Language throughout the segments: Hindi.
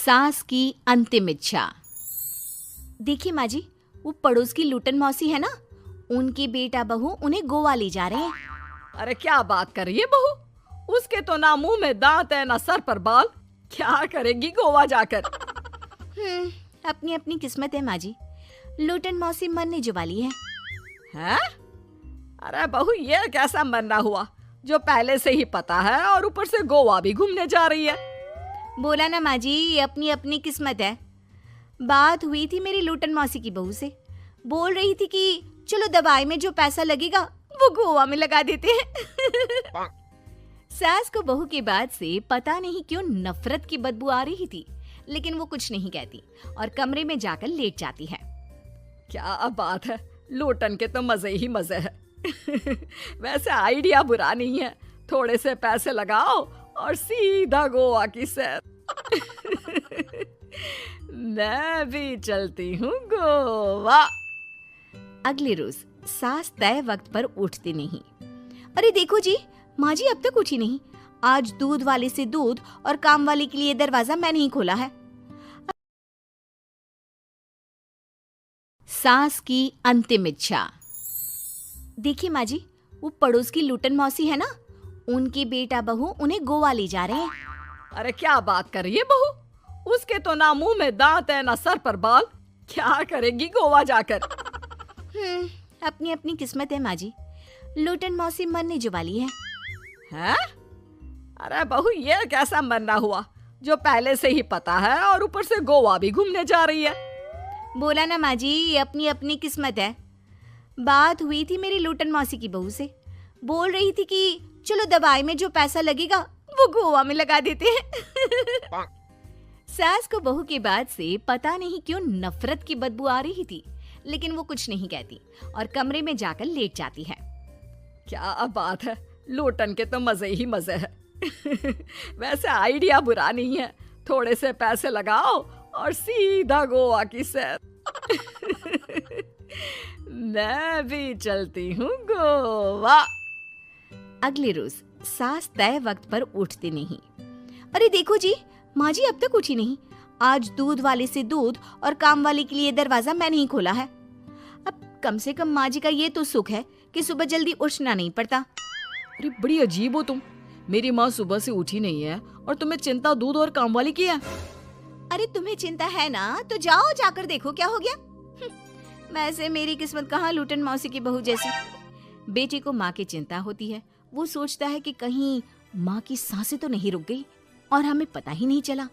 सास की अंतिम इच्छा। देखिए माँ जी, वो पड़ोस की लूटन मौसी है ना, उनकी बेटा बहू उन्हें गोवा ले जा रहे हैं। अरे क्या बात कर रही है बहू, उसके तो ना मुंह में दांत है ना सर पर बाल, क्या करेगी गोवा जाकर। अपनी अपनी किस्मत है माँ जी, लूटन मौसी मरने जो वाली है। हैं? अरे बहू, ये कैसा मरना हुआ जो पहले से ही पता है और ऊपर से गोवा भी घूमने जा रही है। बोला ना माँ जी, ये अपनी अपनी किस्मत है। बात हुई थी मेरी लूटन मौसी की बहू से, बोल रही थी कि चलो दवाई में जो पैसा लगेगा वो गोवा में लगा देते हैं। सास को बहू की बात से पता नहीं क्यों नफरत की बदबू आ रही थी, लेकिन वो कुछ नहीं कहती और कमरे में जाकर लेट जाती है। क्या बात है, लूटन के तो मजे ही मजे है। वैसे आइडिया बुरा नहीं है, थोड़े से पैसे लगाओ और सीधा गोवा की सैर। मैं भी चलती हूँ गोवा। अगले रोज सास तय वक्त पर उठती नहीं। अरे देखो जी, माँ जी अब तक उठी नहीं। आज दूध वाले से दूध और काम वाले के लिए दरवाजा मैंने ही खोला है। सास की अंतिम इच्छा। देखिए माँ जी, वो पड़ोस की लूटन मौसी है ना, उनकी बेटा बहू उन्हें गोवा ले जा रहे हैं। अरे क्या बात कर रही है बहू, उसके तो ना मुंह में दांत है ना सर पर बाल, क्या करेगी गोवा जाकर। अपनी अपनी किस्मत है माँ जी, लूटन मौसी मरने जो वाली है। हैं? अरे बहू, ये कैसा मरना हुआ जो पहले से ही पता है और ऊपर से गोवा भी घूमने जा रही है। बोला ना माँ जी, ये अपनी अपनी किस्मत है। बात हुई थी मेरी लूटन मौसी की बहू से, बोल रही थी कि चलो दवाई में जो पैसा लगेगा वो गोवा में लगा देते हैं। सास को बहू की बात से पता नहीं क्यों नफरत की बदबू आ रही थी, लेकिन वो कुछ नहीं कहती और कमरे में जाकर लेट जाती है। क्या बात है, लूटन के तो मजे ही मजे है। वैसे आइडिया बुरा नहीं है, थोड़े से पैसे लगाओ और सीधा गोवा की सैर। मैं भी चलती हूँ गोवा। अगले रोज सास तय वक्त पर उठती नहीं। अरे देखो जी, माँ जी अब तक उठी नहीं। आज दूध वाले से दूध और काम वाले के लिए दरवाजा मैंने ही खोला है। अब कम से कम माँ जी का ये तो सुख है कि सुबह जल्दी उठना नहीं पड़ता। अरे बड़ी अजीब हो तुम, मेरी माँ सुबह से उठी नहीं है और तुम्हें चिंता दूध और काम वाली की है। अरे तुम्हें चिंता है ना, तो जाओ जाकर देखो क्या हो गया। वैसे मेरी किस्मत कहाँ लूटन मौसी की बहू जैसी। बेटे को माँ की चिंता होती है, वो सोचता है कि कहीं माँ की सांसें तो नहीं रुक गई और हमें पता ही नहीं चला।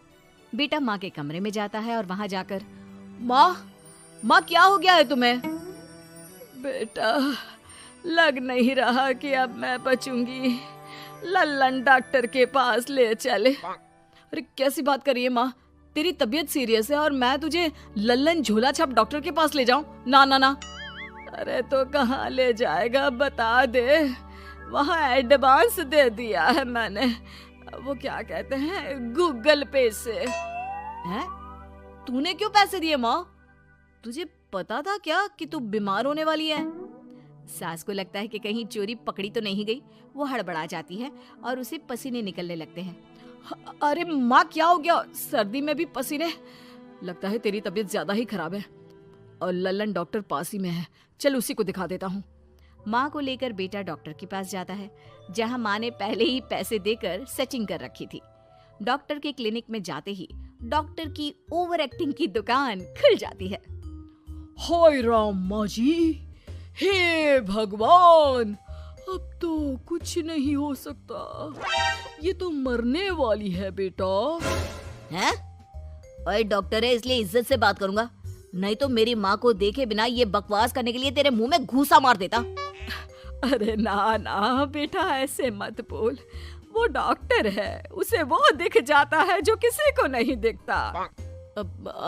बेटा माँ के कमरे में जाता है और वहां जाकर, माँ क्या हो गया है तुम्हें? बेटा, लग नहीं रहा कि अब मैं बचूंगी, लल्लन डॉक्टर के पास ले चले। अरे कैसी बात कर रही है माँ, तेरी तबीयत सीरियस है और मैं तुझे लल्लन झोला छाप डॉक्टर के पास ले जाऊं? ना ना ना। अरे तो कहाँ ले जाएगा बता दे, वहाँ एडवांस दे दिया है मैंने, वो क्या कहते हैं, गूगल पे से। हैं? तूने क्यों पैसे दिए माँ? तुझे पता था क्या कि तू बीमार होने वाली है? सास को लगता है कि कहीं चोरी पकड़ी तो नहीं गई। वो हड़बड़ा जाती है और उसे पसीने निकलने लगते हैं। अरे माँ क्या हो गया, सर्दी में भी पसीने? लगता है तेरी तबीयत ज्यादा ही खराब है और लल्लन डॉक्टर पास ही में है, चल उसी को दिखा देता हूँ। माँ को लेकर बेटा डॉक्टर के पास जाता है, जहाँ माँ ने पहले ही पैसे देकर सेटिंग कर रखी थी। डॉक्टर के क्लिनिक में जाते ही डॉक्टर की ओवर एक्टिंग की दुकान खुल जाती है। हाय राम माँ जी, हे भगवान, अब तो कुछ नहीं हो सकता, ये तो मरने वाली है बेटा। हैं? ओए डॉक्टर है इसलिए इज्जत से बात करूंगा, नहीं तो मेरी माँ को देखे बिना ये बकवास करने के लिए तेरे मुंह में घूसा मार देता। अरे ना ना बेटा, ऐसे मत बोल, वो डॉक्टर है, उसे वो दिख जाता है जो किसी को नहीं दिखता।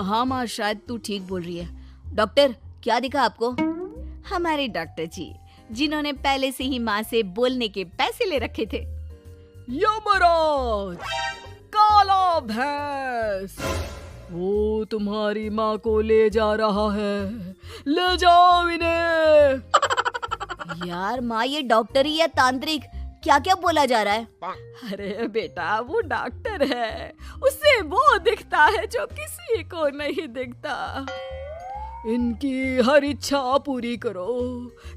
हाँ माँ, शायद तू ठीक बोल रही है। डॉक्टर क्या दिखा आपको? हमारे डॉक्टर जी, जिन्होंने पहले से ही माँ से बोलने के पैसे ले रखे थे। यमराज, काला भैंस, वो तुम्हारी माँ को ले जा रहा है, ले जाओ इन्हें। यार माँ, ये डॉक्टर ही या तांत्रिक, क्या क्या बोला जा रहा है? अरे बेटा, वो डॉक्टर है, उसे वो दिखता है जो किसी को नहीं दिखता। इनकी हर इच्छा पूरी करो,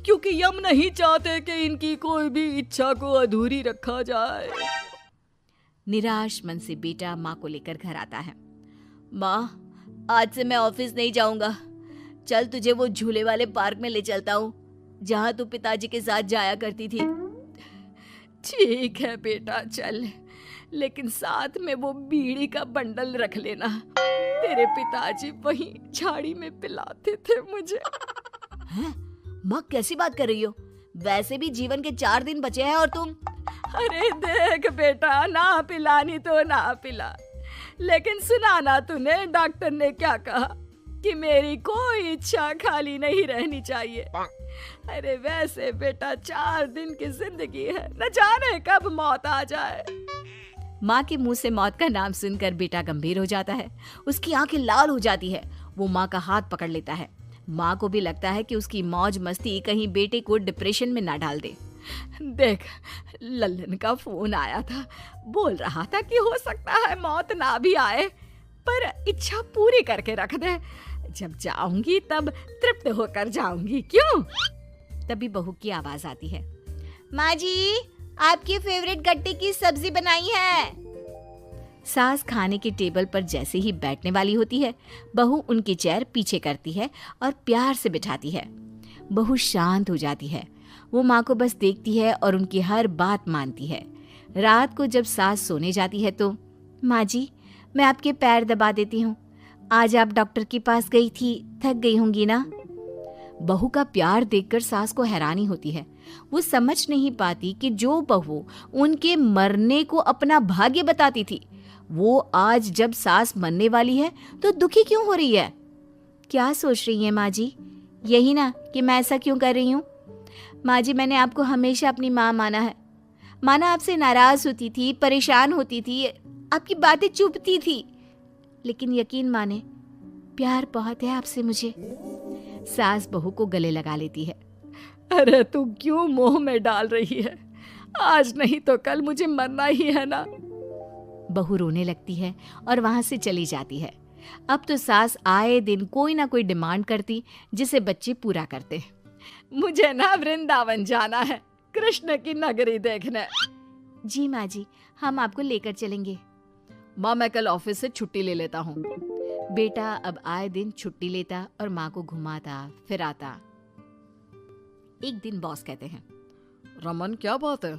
क्योंकि यम नहीं चाहते कि इनकी कोई भी इच्छा को अधूरी रखा जाए। निराश मन से बेटा माँ को लेकर घर आता है। माँ, आज से मैं ऑफिस नहीं जाऊंगा। चल तुझे वो झूले वाले पार्क में ले चलता हूँ जहाँ तू पिताजी के साथ जाया करती थी। ठीक है बेटा, चल, लेकिन साथ में वो बीड़ी का बंडल रख लेना। तेरे पिताजी वहीं झाड़ी में पिलाते थे मुझे। हैं? माँ कैसी बात कर रही हो? वैसे भी जीवन के 4 दिन बचे हैं और तुम। अरे देख बेटा, ना पिलानी तो ना पिला, लेकिन सुना ना तूने डॉक्टर ने क्या कहा कि मेरी कोई इच्छा खाली नहीं रहनी चाहिए। अरे वैसे बेटा, 4 दिन की जिंदगी है, न जाने कब मौत आ जाए। माँ के मुंह से मौत का नाम सुनकर बेटा गंभीर हो जाता है। उसकी आंखें लाल हो जाती है। वो माँ का हाथ पकड़ लेता है। माँ को भी लगता है कि उसकी मौज मस्ती कहीं बेटे को डिप्रेशन में ना डाल दे। देख, लल्लन का फोन आया था, बोल रहा था कि हो सकता है मौत ना भी आए, पर इच्छा पूरी करके रख दे। जब जाऊंगी तब तृप्त होकर जाऊंगी, क्यों? तभी बहू की आवाज आती है। माँ जी, आपकी फेवरेट गट्टे की सब्जी बनाई है। सास खाने के टेबल पर जैसे ही बैठने वाली होती है, बहू उनकी चेयर पीछे करती है और प्यार से बिठाती है। बहू शांत हो जाती है। वो माँ को बस देखती है और उनकी हर बात मानती है। रात को जब सास सोने जाती है तो, माँ जी, मैं आपके पैर दबा देती हूँ। आज आप डॉक्टर के पास गई थी, थक गई होंगी ना। बहू का प्यार देखकर सास को हैरानी होती है। वो समझ नहीं पाती कि जो बहू उनके मरने को अपना भाग्य बताती थी, वो आज जब सास मरने वाली है तो दुखी क्यों हो रही है। क्या सोच रही है माँ जी? यही ना कि मैं ऐसा क्यों कर रही हूँ। माँ जी, मैंने आपको हमेशा अपनी माँ माना है। माना आपसे नाराज होती थी, परेशान होती थी, आपकी बातें चुभती थी, लेकिन यकीन माने, प्यार बहुत है आपसे मुझे। सास बहू को गले लगा लेती है। अरे तू क्यों मोह में डाल रही है? आज नहीं तो कल मुझे मरना ही है ना। बहू रोने लगती है और वहां से चली जाती है। अब तो सास आए दिन कोई ना कोई डिमांड करती जिसे बच्चे पूरा करते। मुझे ना वृंदावन जाना है, कृष्ण की नगरी देखने। जी माँ जी, हम आपको लेकर चलेंगे। माँ, मैं कल ऑफिस से छुट्टी ले लेता हूँ। बेटा अब आए दिन छुट्टी लेता और माँ को घुमाता फिराता। एक दिन बॉस कहते हैं, रमन, क्या बात है?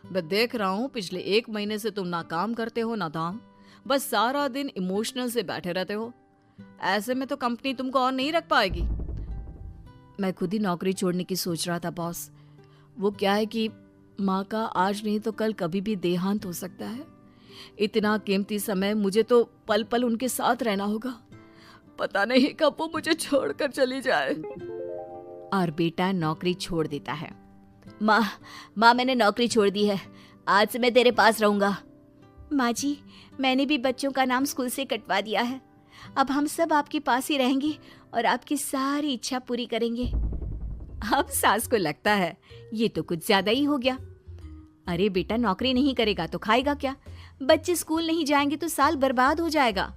मैं देख रहा हूँ पिछले 1 महीने से तुम ना काम करते हो ना दाम, बस सारा दिन इमोशनल से बैठे रहते हो। ऐसे में तो कंपनी तुमको और नहीं रख पाएगी। मैं खुद ही नौकरी छोड़ने की सोच रहा था बॉस। वो क्या है कि माँ का आज नहीं तो कल कभी भी देहांत हो सकता है। इतना कीमती समय मुझे तो पल पल उनके साथ रहना होगा। पता नहीं कब वो मुझे छोड़कर चली जाए। और बेटा नौकरी छोड़ देता है। माँ, मैंने नौकरी छोड़ दी है। आज से मैं तेरे पास रहूंगा। माँ जी, मैंने भी बच्चों का नाम स्कूल से कटवा दिया है। अब हम सब आपके पास ही रहेंगे और आपकी सारी इच्छा पूरी करेंगे। अब सास को लगता है ये तो कुछ ज्यादा ही हो गया। अरे बेटा, नौकरी नहीं करेगा तो खाएगा क्या? बच्चे स्कूल नहीं जाएंगे तो साल बर्बाद हो जाएगा।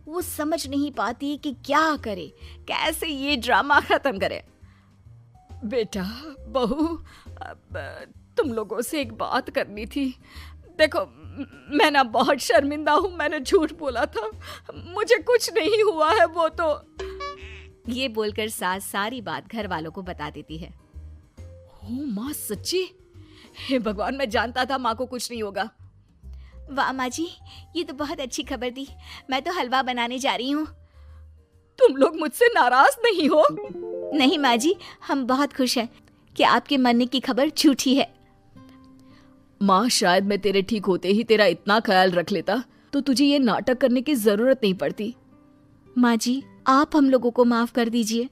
वो समझ नहीं पाती कि क्या करे, कैसे ये ड्रामा खत्म करे। बेटा, बहू, तुम लोगों से एक बात करनी थी। देखो, मैं ना बहुत शर्मिंदा हूँ, मैंने झूठ बोला था, मुझे कुछ नहीं हुआ है। वो तो ये बोलकर सास सारी बात घर वालों को बता देती है। ओ माँ, सच्ची? हे भगवान, मैं जानता था माँ को कुछ नहीं होगा। वाह माँ जी, ये तो बहुत अच्छी खबर दी। मैं तो हलवा बनाने जा रही हूँ। तुम लोग मुझसे नाराज नहीं हो? नहीं माँ जी, हम बहुत खुश हैं कि आपके मरने की खबर झूठी है। माँ, शायद मैं तेरे ठीक होते ही तेरा इतना ख्याल रख लेता तो तुझे ये नाटक करने की जरूरत नहीं पड़ती। माँ जी, आप हम लोगों को माफ कर दीजिए।